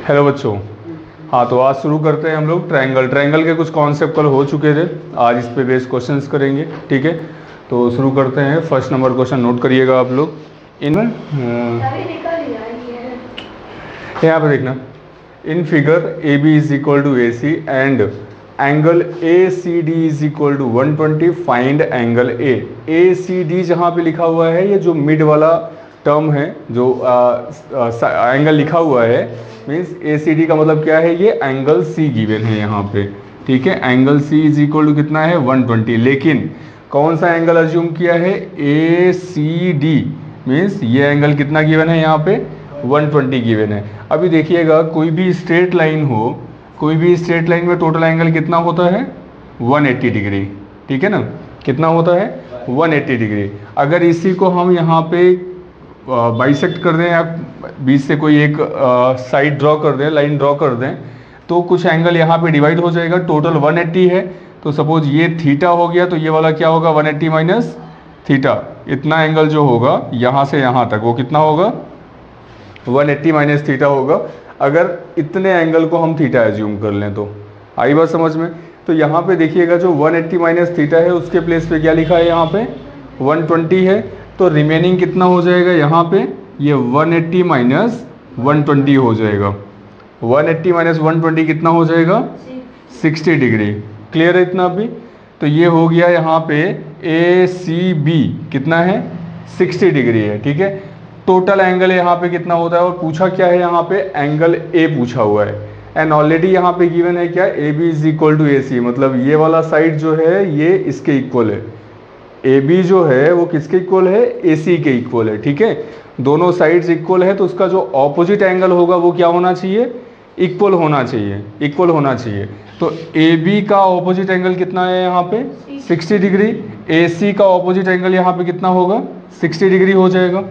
Hello बच्चों। हाँ, तो आज शुरू करते हैं हम लोग ट्रायंगल के कुछ कॉन्सेप्ट कल हो चुके थे, आज इस पे बेस क्वेश्चंस करेंगे। ठीक है, तो शुरू करते हैं। फर्स्ट नंबर क्वेश्चन नोट करिएगा आप लोग। यहाँ पे देखना, in figure A B is equal to A C and angle A C D is equal to 120, find angle A C D जहाँ पे लिखा हुआ है, ये जो मिड वाला टर्म है, जो एंगल लिखा हुआ है, मीन्स ए सी डी का मतलब क्या है, ये एंगल सी गिवन है यहाँ पे। ठीक है, angle C is equal to कितना है, 120। लेकिन कौन सा एंगल अज्यूम किया है, ए सी डी, मीन्स ये एंगल कितना गिवन है यहाँ पे, 120 गिवन है। अभी देखिएगा, कोई भी स्ट्रेट लाइन हो, कोई भी स्ट्रेट लाइन में टोटल एंगल कितना होता है, 180 डिग्री। ठीक है ना, कितना होता है, 180 डिग्री। अगर इसी को हम यहाँ पे बाइसेक्ट कर दें या बीच से कोई एक साइड ड्रॉ कर दें, लाइन ड्रॉ कर दें, तो कुछ एंगल यहाँ पे डिवाइड हो जाएगा। टोटल 180 है, तो सपोज ये थीटा हो गया, तो ये वाला क्या होगा, 180 माइनस थीटा। इतना एंगल जो होगा यहाँ से यहाँ तक, वो कितना होगा, 180 माइनस थीटा होगा। अगर इतने एंगल को हम थीटा एज्यूम कर लें तो आई बात समझ में। तो यहाँ पे देखिएगा, जो 180 माइनस थीटा है उसके प्लेस पे क्या लिखा है, यहाँ पे 120 है। तो रिमेनिंग कितना हो जाएगा यहाँ पे, ये 180 माइनस 120 हो जाएगा। 180 माइनस 120 कितना हो जाएगा, 60 डिग्री। क्लियर है इतना अभी। तो ये हो गया यहाँ पे ए सी बी कितना है, 60 डिग्री है। ठीक है, टोटल एंगल यहाँ पे कितना होता है, और पूछा क्या है यहाँ पे, एंगल ए पूछा हुआ है। एंड ऑलरेडी यहाँ पे गिवन है क्या, A B is equal to A C, मतलब ये वाला साइड जो है ये इसके इक्वल है। ए बी जो है वो किसके इक्वल है, ए सी के इक्वल है। ठीक है, दोनों साइड्स इक्वल है, तो उसका जो ऑपोजिट एंगल होगा वो क्या होना चाहिए, इक्वल होना चाहिए, इक्वल होना चाहिए। तो ए बी का ऑपोजिट एंगल कितना है यहाँ पे, 60 डिग्री। ए सी का ऑपोजिट एंगल यहाँ पे कितना होगा, 60 डिग्री हो जाएगा।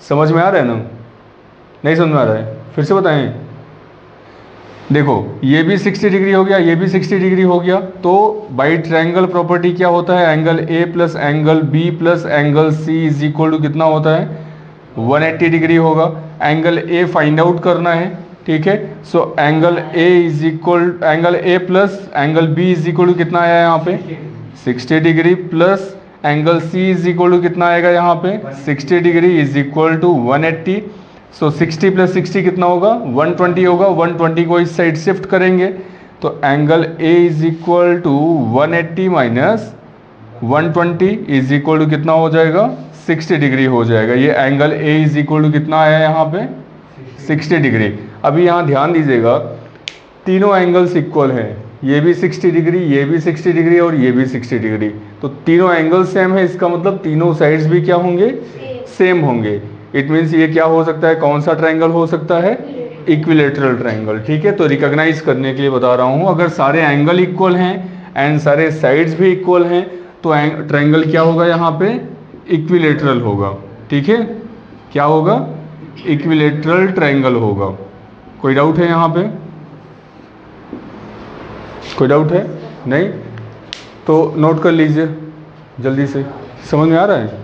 समझ में आ रहा है ना, नहीं समझ में आ रहा है, फिर से बताएं। देखो, ये भी 60 डिग्री हो गया, ये भी 60 डिग्री हो गया। तो बाई ट्रायंगल प्रॉपर्टी क्या होता है, angle A plus angle B plus angle C is equal to कितना होता है, 180 डिग्री होगा। एंगल ए फाइंड आउट करना है। ठीक है, so angle A is equal, angle A plus angle B is equal to कितना आया यहाँ पे, 60 degree, plus angle C is equal to कितना आएगा यहाँ पे, 60 degree is equal to 180। So 60 plus 60 कितना होगा, 120 होगा। 120 को इस साइड शिफ्ट करेंगे, तो angle A is equal to 180 minus 120 is equal to कितना हो जाएगा, 60 डिग्री हो जाएगा। ये angle A is equal to कितना आया यहाँ पे, 60 डिग्री। अभी यहाँ ध्यान दीजिएगा, तीनों एंगल्स इक्वल हैं, ये भी 60 डिग्री, ये भी 60 डिग्री और ये भी 60 डिग्री। तो तीनों एंगल सेम है, इसका मतलब तीनों साइड्स भी क्या होंगे, सेम होंगे। इट मीन्स ये क्या हो सकता है, कौन सा ट्रायंगल हो सकता है, इक्विलेटरल ट्रायंगल। ठीक है, तो रिकॉग्नाइज करने के लिए बता रहा हूँ, अगर सारे एंगल इक्वल हैं एंड सारे साइड्स भी इक्वल हैं, तो ट्रायंगल क्या होगा यहाँ पे, इक्विलेटरल होगा। ठीक है, क्या होगा, इक्विलेटरल ट्रायंगल होगा। कोई डाउट है यहाँ पे, कोई डाउट है, नहीं तो नोट कर लीजिए जल्दी से। समझ में आ रहा है,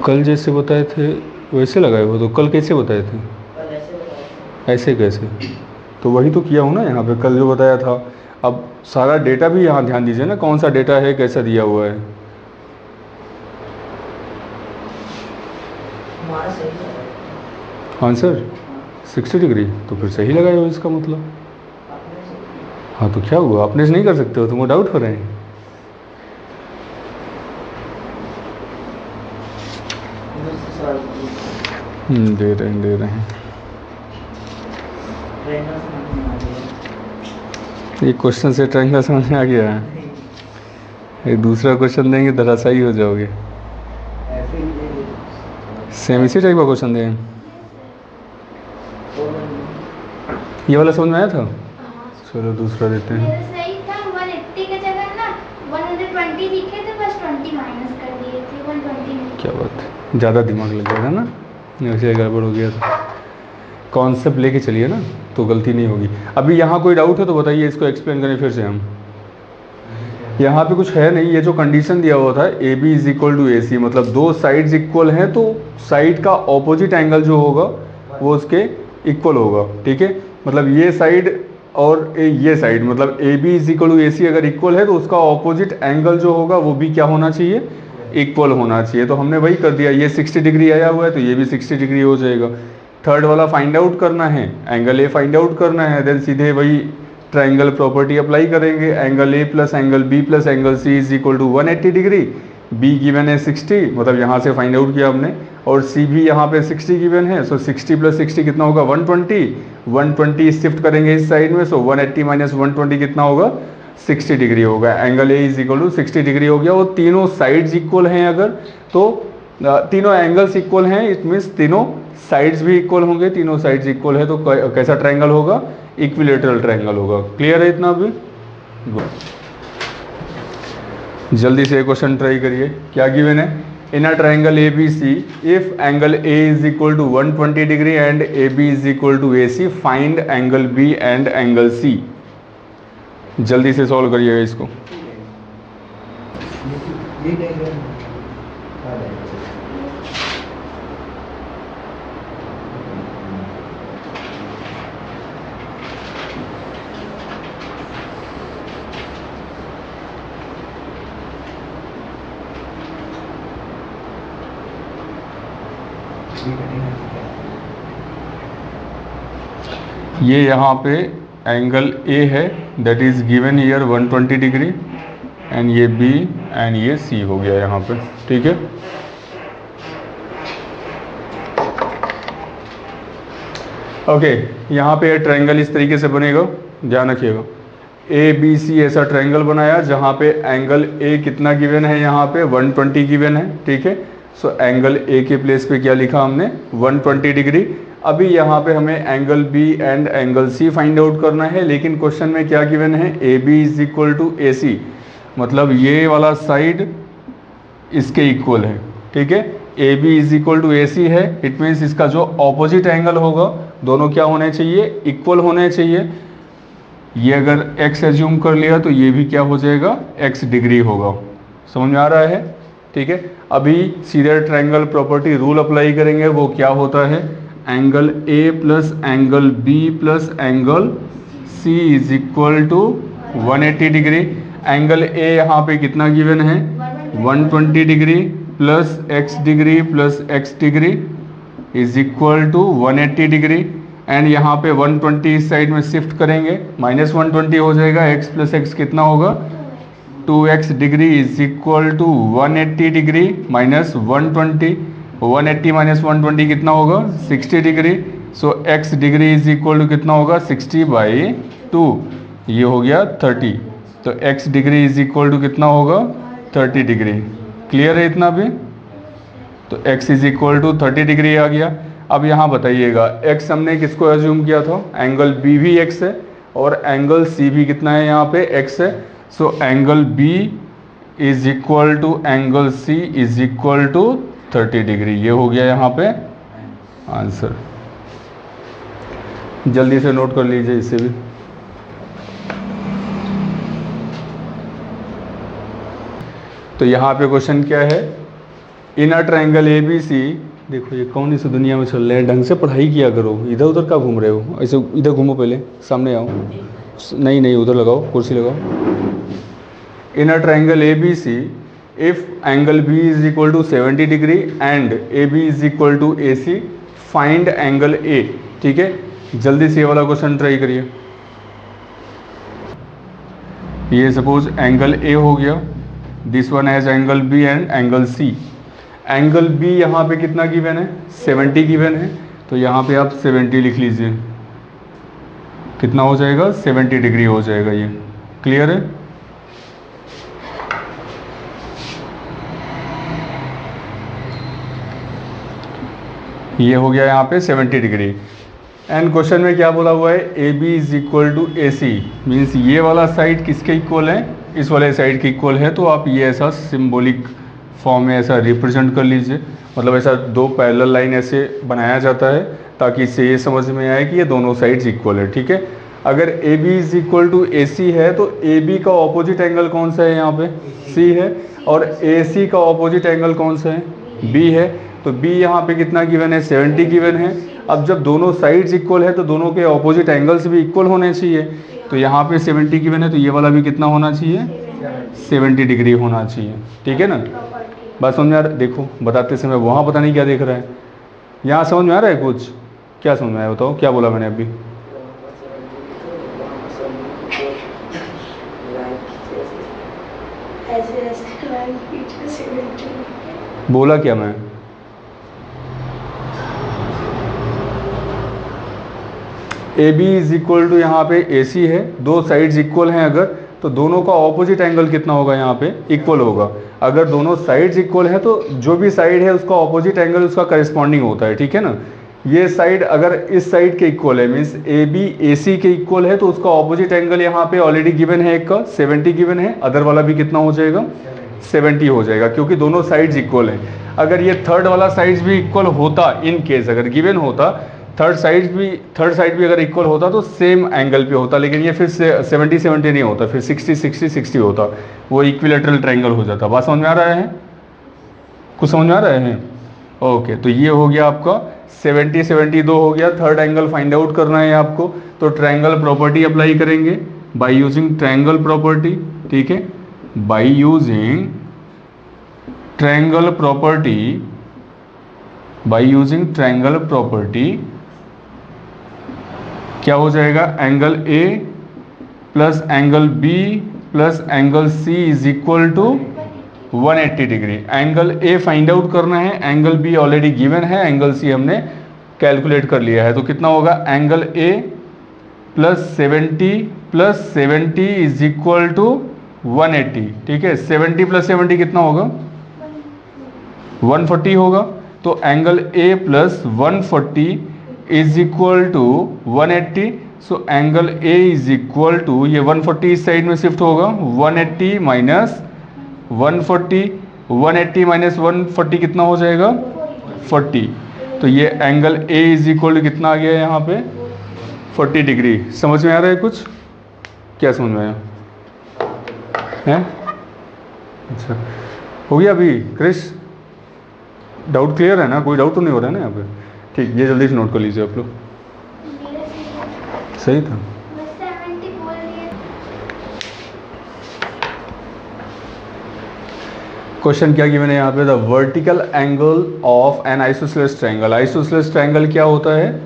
कल जैसे बताए थे वैसे लगाए हो, तो कल कैसे बताए थे, ऐसे कैसे, तो वही तो किया हूँ ना यहाँ पे, कल जो बताया था। अब सारा डेटा भी यहाँ ध्यान दीजिए ना, कौन सा डेटा है, कैसा दिया हुआ है। आंसर 60 डिग्री, तो फिर सही लगाए हो इसका मतलब। हाँ, तो क्या हुआ, आपने नहीं कर सकते हो, तुमको डाउट हो रहे हैं। दे रहे हैं। एक क्वेश्चन से ट्रायंगल समझ में आ गया है, एक दूसरा क्वेश्चन देंगे धराशायी हो जाओगे। सेम इसी टाइप का क्वेश्चन दें, ये वाला समझ में आया था। चलो दूसरा देते हैं। सही था, 180 के जगह ना 120 लिखे थे, बस 20 माइनस कर दिए थे, 120। क्या बात है, ज़्यादा दिमाग लग गया था ना, ऐसे गड़बड़ हो गया था। कॉन्सेप्ट लेके चलिए ना, तो गलती नहीं होगी। अभी यहाँ कोई डाउट है तो बताइए, इसको एक्सप्लेन करें फिर से हम। यहाँ पे कुछ है नहीं, ये जो कंडीशन दिया हुआ था A B is equal to A C, मतलब दो साइड्स इक्वल हैं तो साइड का ऑपोजिट एंगल जो होगा वो उसके इक्वल होगा, ठीक है। मतलब ये साइड और ये साइड, मतलब A B is equal to A C अगर इक्वल है तो उसका ऑपोजिट एंगल जो होगा वो भी क्या होना चाहिए, इक्वल होना चाहिए। तो हमने वही कर दिया, ये 60 डिग्री आया हुआ है तो ये भी 60 डिग्री हो जाएगा। थर्ड वाला फाइंड आउट करना है, एंगल ए फाइंड आउट करना है, देन सीधे वही ट्राइंगल प्रॉपर्टी अप्लाई करेंगे, angle A plus angle B plus angle C is equal to 180 degree, B given है 60, मतलब यहाँ से फाइंड आउट किया हमने, और सी भी यहाँ पे 60 गिवन है, सो 60 प्लस 60 कितना होगा 120, 120 शिफ्ट करेंगे इस साइड में, सो 180 माइनस 120 कितना होगा 60 डिग्री होगा। Angle A is equal to 60 degree हो गया। वो तीनों साइड्स इक्वल हैं अगर, तो तीनों एंगल्स इक्वल हैं, इट मीन्स तीनों साइड्स भी इक्वल होंगे, तीनों साइड्स इक्वल है तो कैसा ट्रायंगल होगा, इक्विलेटरल ट्रायंगल होगा। क्लियर है इतना अभी? जल्दी से क्वेश्चन ट्राई करिए, क्या गिवन है, in a triangle A B C if angle A is equal to 120 degree and A B is equal to A C, find angle B and angle C. जल्दी से सॉल्व करिएगा इसको। ये यहाँ पे एंगल ए है that is given here 120 degree and ये B and ये सी हो गया यहाँ पे, ठीक है। ओके, यहाँ पे ट्रायंगल इस तरीके से बनेगा, ध्यान रखिएगा। ए बी सी ऐसा ट्रायंगल बनाया जहाँ पे एंगल ए कितना गिवन है, यहाँ पे 120 गिवन है, ठीक है। सो एंगल ए के प्लेस पे क्या लिखा हमने 120 डिग्री। अभी यहाँ पे हमें angle B and angle C find out करना है, लेकिन क्वेश्चन में क्या गिवन है, A B is equal to A C, मतलब ये वाला साइड इसके इक्वल है, ठीक है। A B is equal to A C है, इट मीन्स इसका जो ऑपोजिट एंगल होगा दोनों क्या होने चाहिए, इक्वल होने चाहिए। ये अगर x एज्यूम कर लिया तो ये भी क्या हो जाएगा, x डिग्री होगा। समझ में आ रहा है? ठीक है। अभी सीधे ट्रायंगल प्रॉपर्टी रूल अप्लाई करेंगे, वो क्या होता है, angle A plus angle B plus angle C is equal to 180 degree. Angle A यहाँ पे कितना गिवन है 120 degree plus x degree plus x degree is equal to 180 degree. And यहाँ पे 120 इस साइड में शिफ्ट करेंगे, माइनस 120 हो जाएगा, x प्लस x कितना होगा 2x degree is equal to 180 degree minus 120, 180 minus 120 कितना होगा 60 degree. So x degree is equal to कितना होगा 60/2, ये हो गया 30। तो x degree is equal to कितना होगा 30 डिग्री। क्लियर है इतना भी? तो x is equal to 30 degree आ गया। अब यहाँ बताइएगा x हमने किसको एज्यूम किया था, एंगल B भी x है और एंगल C भी कितना है यहाँ पे x है। So angle B is equal to angle C is equal to 30 degree. ये हो गया यहाँ पे आंसर। जल्दी से नोट कर लीजिए इसे भी। तो यहाँ पे क्वेश्चन क्या है, in a triangle A B सी। देखो ये कौन इस दुनिया में चल रहे हैं, ढंग से पढ़ाई किया करो, इधर उधर क्या घूम रहे हो, ऐसे इधर घूमो, पहले सामने आओ, नहीं उधर लगाओ, कुर्सी लगाओ। In a triangle A B C if angle B is equal to 70 degree and A B is equal to A C, find angle A. ठीक है, जल्दी से ये वाला क्वेश्चन ट्राई करिए। ये सपोज एंगल ए हो गया, this one has angle B and angle C. Angle B यहाँ पे कितना गिवन है 70 गिवन है, तो यहाँ पे आप 70 लिख लीजिए, कितना हो जाएगा 70 डिग्री हो जाएगा। ये क्लियर है? ये हो गया यहाँ पे 70 डिग्री। एंड क्वेश्चन में क्या बोला हुआ है, A B is equal to A C, means ये वाला साइड किसके इक्वल है, इस वाले साइड के इक्वल है। तो आप ये ऐसा सिंबॉलिक फॉर्म में ऐसा रिप्रेजेंट कर लीजिए, मतलब ऐसा दो पैरेलल लाइन ऐसे बनाया जाता है ताकि इससे ये समझ में आए कि ये दोनों साइड्स इक्वल है। ठीक है, अगर A B is equal to A C है तो ए बी का ऑपोजिट एंगल कौन सा है यहाँ पे, सी है, और ए सी का ऑपोजिट एंगल कौन सा है, बी है। तो बी यहाँ पे कितना गिवन है, 70 गिवन है। अब जब दोनों साइड्स इक्वल है तो दोनों के ऑपोजिट एंगल्स भी इक्वल होने चाहिए। तो यहाँ पे 70 गिवन है तो ये वाला भी कितना होना चाहिए, 70 डिग्री होना चाहिए। ठीक है ना, बात समझ में आ रहा है? देखो बताते समय वहाँ पता नहीं क्या देख रहा है, यहाँ समझ में आ रहा है कुछ, क्या समझ में आया बताओ, क्या बोला मैंने अभी? बोला क्या मैं? A B is equal to यहाँ पे ए सी है, दो साइड्स इक्वल हैं अगर, तो दोनों का ऑपोजिट एंगल कितना होगा, यहाँ पे इक्वल होगा। अगर दोनों साइड्स इक्वल हैं तो जो भी साइड है उसका ऑपोजिट एंगल उसका करस्पॉन्डिंग होता है। ठीक है ना, ये साइड अगर इस साइड के इक्वल है, मीन्स ए बी ए सी के इक्वल है, तो उसका ऑपोजिट एंगल यहाँ पे ऑलरेडी गिवन है, एक का 70 गिवन है, अदर वाला भी कितना हो जाएगा, 70 हो जाएगा, क्योंकि दोनों साइड्स इक्वल हैं। अगर ये थर्ड वाला साइड्स भी इक्वल होता, इन केस अगर गिवन होता, थर्ड साइड भी अगर इक्वल होता तो सेम एंगल पे होता, लेकिन ये फिर 70 नहीं होता, फिर 60 होता, वो इक्विलेटरल ट्रायंगल हो जाता। बात समझ में आ रहा है, कुछ समझ में आ रहा है? ओके, तो ये हो गया आपका 72 हो गया। थर्ड एंगल फाइंड आउट करना है आपको, तो ट्रायंगल प्रॉपर्टी अप्लाई करेंगे बाय यूजिंग ट्रायंगल प्रॉपर्टी। ठीक है, बाय यूजिंग ट्रायंगल प्रॉपर्टी क्या हो जाएगा, angle A plus angle B plus angle C is equal to 180 degree. Angle A find out करना है, एंगल बी ऑलरेडी गिवन है, angle C हमने कैलकुलेट कर लिया है। तो कितना होगा, angle A plus 70 is equal to 180। ठीक है, 70 प्लस 70 कितना होगा, 140 होगा। तो angle A plus 140 is equal to 180। So angle A is equal to, ये 140 इस साइड में शिफ्ट होगा, 180 माइनस 140 कितना हो जाएगा, 40। तो ये angle A is equal to कितना आ गया यहाँ पे, 40 डिग्री। समझ में आ रहा है कुछ, क्या समझ में आया है? अच्छा हो गया अभी क्रिश, डाउट क्लियर है ना, कोई डाउट तो नहीं हो रहा है ना यहाँ पे? ठीक, ये जल्दी से नोट कर लीजिए आप लोग। सही था, क्वेश्चन क्या गिवन है यहाँ पे, the vertical angle of an isosceles triangle. Isosceles triangle क्या होता है,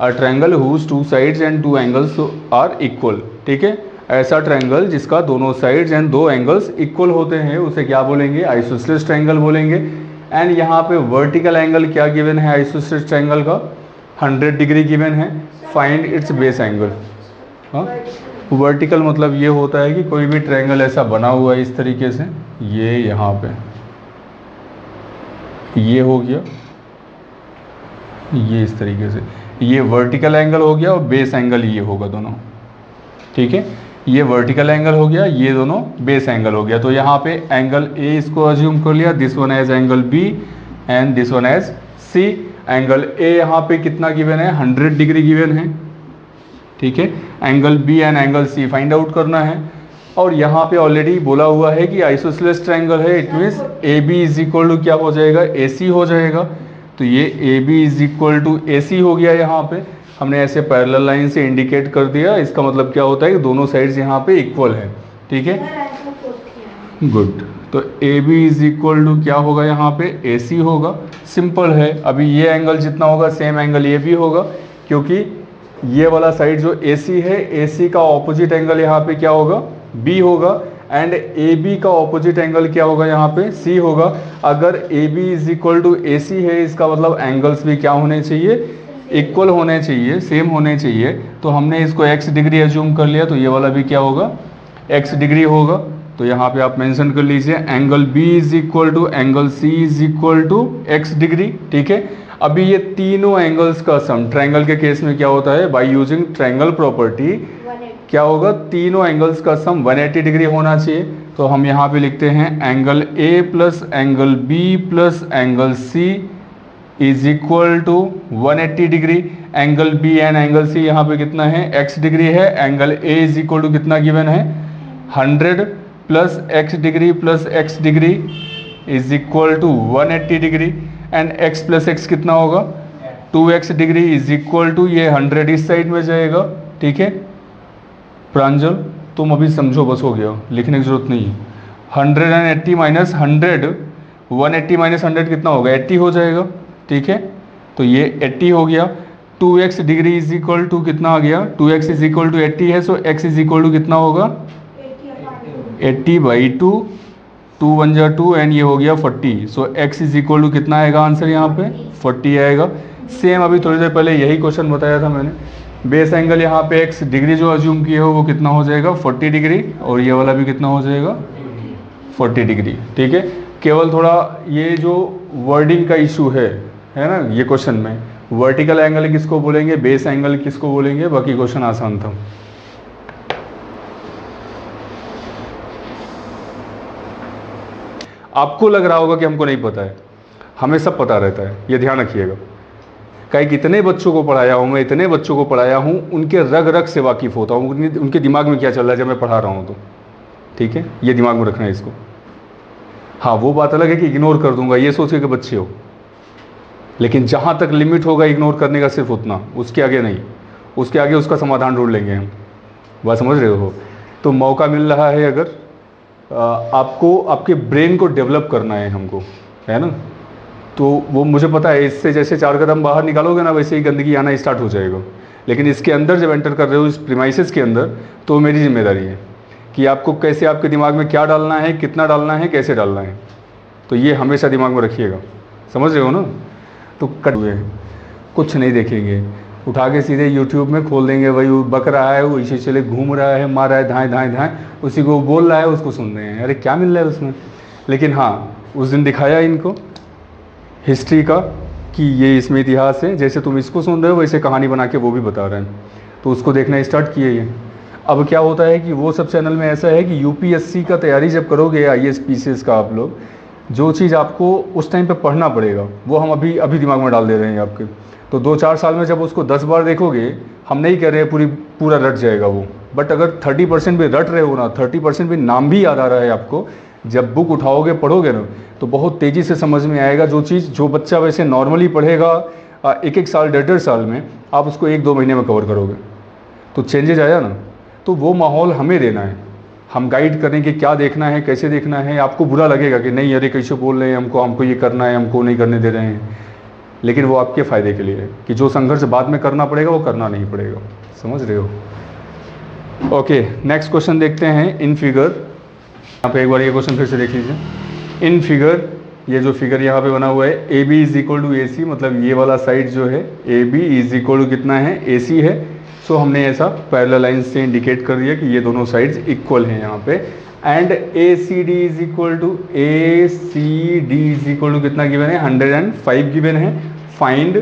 a triangle whose two sides and two angles are equal. ठीक है, ऐसा ट्रायंगल जिसका दोनों साइड्स एंड दो एंगल्स इक्वल होते हैं उसे क्या बोलेंगे, आइसोसेलेस ट्रायंगल बोलेंगे। एंड यहाँ पे वर्टिकल एंगल क्या गिवन है आइसोसेलेस ट्रायंगल का, 100 डिग्री गिवन है। Find its base angle. हाँ, वर्टिकल मतलब ये होता है कि कोई भी ट्रायंगल ऐसा बना हुआ है इस तरीके से, ये यहाँ पे ये हो गया, ये इस तरीके से, ये वर्टिकल एंगल हो गया और बेस एंगल ये होगा दोनों। ठीक है, ये वर्टिकल एंगल हो गया, ये दोनों बेस एंगल हो गया। तो यहाँ पे एंगल ए इसको अज्यूम कर लिया, this one as angle B and this one as C. Angle A यहाँ पे कितना गिवन है, 100 डिग्री गिवन है। ठीक है, angle B and angle C find out करना है। और यहाँ पे ऑलरेडी बोला हुआ है कि आइसोसेलेस ट्रायंगल है, it means A B is equal to क्या हो जाएगा, ए सी हो जाएगा। तो ये A B is equal to A C हो गया। यहाँ पे हमने ऐसे पैरेलल लाइन से इंडिकेट कर दिया, इसका मतलब क्या होता है कि दोनों साइड्स यहाँ पे इक्वल है। ठीक है, गुड। तो A B is equal to क्या होगा, यहाँ पे ए सी होगा। सिंपल है, अभी ये एंगल जितना होगा सेम एंगल ये भी होगा, क्योंकि ये वाला साइड जो ए सी है, ए सी का ऑपोजिट एंगल यहाँ पे क्या होगा, बी होगा। एंड ए बी का ऑपोजिट एंगल क्या होगा, यहाँ पे सी होगा। अगर A B is equal to A C है, इसका मतलब एंगल्स भी क्या होने चाहिए, इक्वल होने चाहिए, सेम होने चाहिए। तो हमने इसको x डिग्री एज्यूम कर लिया, तो ये वाला भी क्या होगा, x डिग्री होगा। तो यहाँ पे आप मेंशन कर लीजिए angle b is equal to angle c is equal to x degree. ठीक है, अभी ये तीनों एंगल्स का सम ट्रायंगल के केस में क्या होता है, बाय यूजिंग ट्रायंगल प्रॉपर्टी क्या होगा, तीनों एंगल्स का सम 180 डिग्री होना चाहिए। तो हम यहाँ पे लिखते हैं angle a plus angle b plus angle c is equal to 180 degree. Angle B and angle C यहाँ पे कितना है, x डिग्री है। Angle A is equal to कितना गिवन है, 100 plus x degree plus x degree is equal to 180 degree and x plus x कितना होगा, 2x degree is equal to ये 100 इस साइड में जाएगा। ठीक है प्रांजल, तुम अभी समझो बस, हो गया, लिखने की जरूरत नहीं है। 180 माइनस 100, 180 माइनस 100 कितना होगा, 80 हो जाएगा। ठीक है तो ये 80 हो गया। 2x degree is equal to कितना आ गया, 2x इज इक्वल टू 80 है, सो x इज इक्वल टू कितना होगा, 80/2, 2 1 जा 2 एंड ये हो गया 40, सो x इज इक्वल टू कितना आएगा आंसर यहाँ पे, 40 आएगा। सेम अभी थोड़ी देर पहले यही क्वेश्चन बताया था मैंने। बेस एंगल यहाँ पे x डिग्री जो अज्यूम किए हो वो कितना हो जाएगा, 40 डिग्री, और ये वाला भी कितना हो जाएगा, 40 डिग्री। ठीक है केवल थोड़ा ये जो वर्डिंग का इशू है ना, ये क्वेश्चन में वर्टिकल एंगल किसको बोलेंगे, बेस एंगल किसको बोलेंगे, बाकी क्वेश्चन आसान था। आपको लग रहा होगा कि हमको नहीं पता है, हमें सब पता रहता है, ये ध्यान रखिएगा। कई कितने बच्चों को पढ़ाया हूँ मैं, इतने बच्चों को पढ़ाया हूँ, उनके रग रग से वाकिफ़ होता हूँ, उनके दिमाग में क्या चल रहा है जब मैं पढ़ा रहा हूँ तो। ठीक है ये दिमाग में रखना है इसको। हाँ वो बात अलग है कि इग्नोर कर दूंगा ये सोच के कि बच्चे हो, लेकिन जहाँ तक लिमिट होगा इग्नोर करने का सिर्फ उतना, उसके आगे नहीं, उसके आगे उसका समाधान ढूंढ लेंगे हम। बात समझ रहे हो। तो मौका मिल रहा है, अगर आपको आपके ब्रेन को डेवलप करना है हमको, है ना, तो वो मुझे पता है, इससे जैसे 4 कदम बाहर निकालोगे ना वैसे ही गंदगी आना स्टार्ट हो जाएगा। लेकिन इसके अंदर जब एंटर कर रहे हो, इस प्रीमाइसेस के अंदर, तो मेरी जिम्मेदारी है कि आपको कैसे, आपके दिमाग में क्या डालना है, कितना डालना है, कैसे डालना है। तो ये हमेशा दिमाग में रखिएगा, समझ रहे हो ना। तो कट हुए कुछ नहीं देखेंगे, उठा के सीधे यूट्यूब में खोल देंगे, वही बक रहा है, वो इसे चले घूम रहा है, मार रहा है, धाएँ धाएँ धाएँ, उसी को बोल रहा है, उसको सुन रहे हैं, अरे क्या मिल रहा है उसमें। लेकिन हाँ उस दिन दिखाया इनको हिस्ट्री का कि ये इसमें इतिहास है, जैसे तुम इसको सुन रहे हो वैसे कहानी बना के वो भी बता रहे हैं, तो उसको देखना स्टार्ट किए ये। अब क्या होता है कि वो सब चैनल में ऐसा है कि यूपीएससी का तैयारी जब करोगे, आईएएस पीसीएस का, आप लोग जो चीज़ आपको उस टाइम पे पढ़ना पड़ेगा वो हम अभी दिमाग में डाल दे रहे हैं आपके। तो 2-4 साल में जब उसको 10 बार देखोगे, हम नहीं कह रहे पूरा रट जाएगा वो, बट अगर 30% भी रट रहे हो ना, 30% भी नाम भी याद आ रहा है आपको, जब बुक उठाओगे पढ़ोगे ना, तो बहुत तेज़ी से समझ में आएगा। जो चीज़ जो बच्चा वैसे नॉर्मली पढ़ेगा 1-1 साल 1.5 साल में, आप उसको 1-2 महीने में कवर करोगे। तो चेंजेज आया ना, तो वो माहौल हमें देना है, हम गाइड करें कि क्या देखना है, कैसे देखना है। आपको बुरा लगेगा कि नहीं अरे कैसे बोल रहे हैं, हमको ये करना है, हमको नहीं करने दे रहे हैं, लेकिन वो आपके फ़ायदे के लिए है कि जो संघर्ष बाद में करना पड़ेगा वो करना नहीं पड़ेगा, समझ रहे हो। ओके नेक्स्ट क्वेश्चन देखते हैं। इन फिगर, यहाँ पे एक बार ये क्वेश्चन फिर से देख लीजिए। इन फिगर, ये जो फिगर यहाँ पे बना हुआ है, A B is equal to A C, मतलब ये वाला साइड जो है A B is equal to कितना है, ए सी है। सो हमने ऐसा पैरेलल लाइन से इंडिकेट कर दिया कि ये दोनों साइड्स इक्वल हैं यहाँ पे। And A C D is equal to, A C D is equal to कितना गिवन है, 105 गिवन है। Find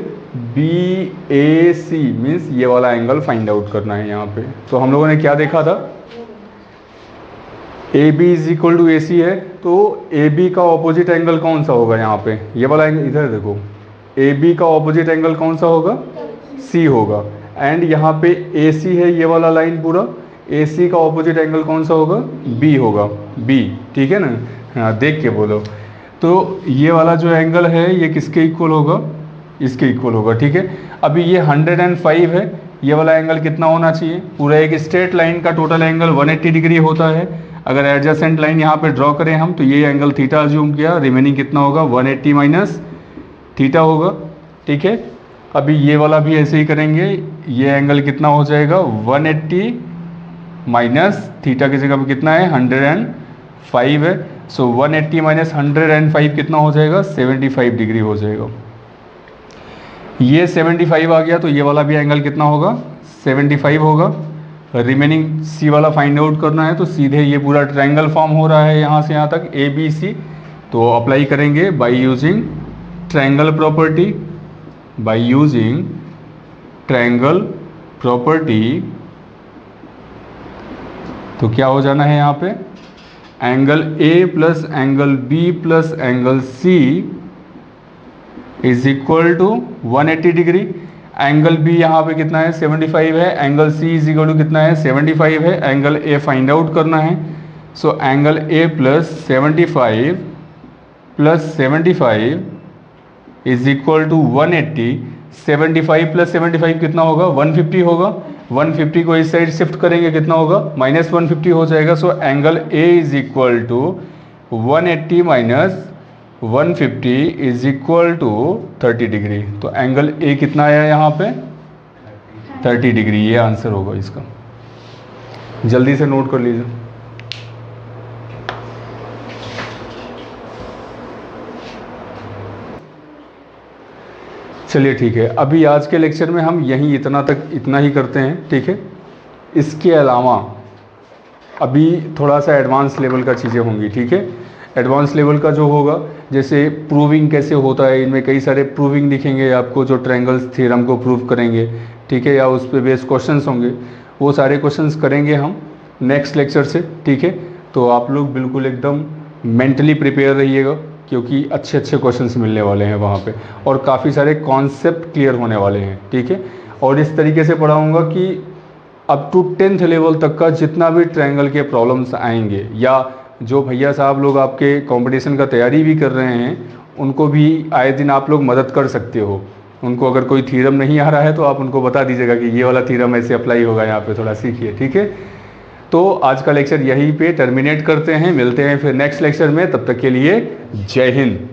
B A C means ये वाला एंगल फाइंड आउट करना है यहाँ पे। तो हम लोगों ने क्या देखा था, A B is equal to A C है, तो ए बी का ऑपोजिट एंगल कौन सा होगा यहाँ पे, ये वाला एंगल, इधर देखो, ए बी का ऑपोजिट एंगल कौन सा होगा, सी होगा। एंड यहाँ पे ए सी है, ये वाला लाइन पूरा, ए सी का ऑपोजिट एंगल कौन सा होगा, बी होगा, बी, ठीक है ना। हाँ देख के बोलो। तो ये वाला जो एंगल है ये किसके इक्वल होगा, इसके इक्वल होगा, ठीक है। अभी ये 105 है, ये वाला एंगल कितना होना चाहिए, पूरा एक स्ट्रेट लाइन का टोटल एंगल 180 डिग्री होता है। अगर एडजेसेंट लाइन यहाँ पे ड्रॉ करें हम, तो ये एंगल थीटा अज्यूम किया, रिमेनिंग कितना होगा, 180 माइनस थीटा होगा, ठीक है। अभी ये वाला भी ऐसे ही करेंगे, ये एंगल कितना हो जाएगा, 180 माइनस थीटा की जगह पे कितना है, 105 है। सो 180 माइनस 105 कितना हो जाएगा, 75 डिग्री हो जाएगा। ये 75 आ गया, तो ये वाला भी एंगल कितना होगा, 75 होगा। रिमेनिंग सी वाला फाइंड आउट करना है, तो सीधे ये पूरा ट्रायंगल फॉर्म हो रहा है यहाँ से यहाँ तक ए बी सी। तो अप्लाई करेंगे by using triangle property, by using triangle property. तो क्या हो जाना है यहाँ पे, angle A plus angle B plus angle C is equal to 180 degree. Angle B यहाँ पे कितना है 75 है, angle C is equal to कितना है 75 है, एंगल ए फाइंड आउट करना है। So angle A plus 75 is equal to 180। 75 plus 75 कितना होगा 150 होगा। 150 को इस साइड शिफ्ट करेंगे कितना होगा -150 हो जाएगा। So angle A is equal to 180 minus 150 is equal to 30 degree. तो एंगल ए कितना आया यहाँ पे 30 डिग्री, ये आंसर होगा इसका। जल्दी से नोट कर लीजिए। चलिए ठीक है, अभी आज के लेक्चर में हम यहीं इतना ही करते हैं, ठीक है। इसके अलावा अभी थोड़ा सा एडवांस लेवल का चीज़ें होंगी, ठीक है। एडवांस लेवल का जो होगा, जैसे प्रूविंग कैसे होता है, इनमें कई सारे प्रूविंग दिखेंगे आपको जो ट्रायंगल्स थ्योरम को प्रूव करेंगे, ठीक है, या उस पर बेस्ड क्वेश्चंस होंगे। वो सारे क्वेश्चंस करेंगे हम नेक्स्ट लेक्चर से, ठीक है। तो आप लोग बिल्कुल एकदम मेंटली प्रिपेयर रहिएगा, क्योंकि अच्छे अच्छे क्वेश्चंस मिलने वाले हैं वहाँ पे, और काफ़ी सारे कॉन्सेप्ट क्लियर होने वाले हैं, ठीक है। और इस तरीके से पढ़ाऊँगा कि अप टू 10th लेवल तक का जितना भी ट्रायंगल के प्रॉब्लम्स आएंगे, या जो भैया साहब लोग आपके कंपटीशन का तैयारी भी कर रहे हैं, उनको भी आए दिन आप लोग मदद कर सकते हो। उनको अगर कोई थ्योरम नहीं आ रहा है तो आप उनको बता दीजिएगा कि ये वाला थ्योरम ऐसे अप्लाई होगा, यहाँ पे थोड़ा सीखिए, ठीक है। तो आज का लेक्चर यहीं पे टर्मिनेट करते हैं, मिलते हैं फिर नेक्स्ट लेक्चर में, तब तक के लिए जय हिंद।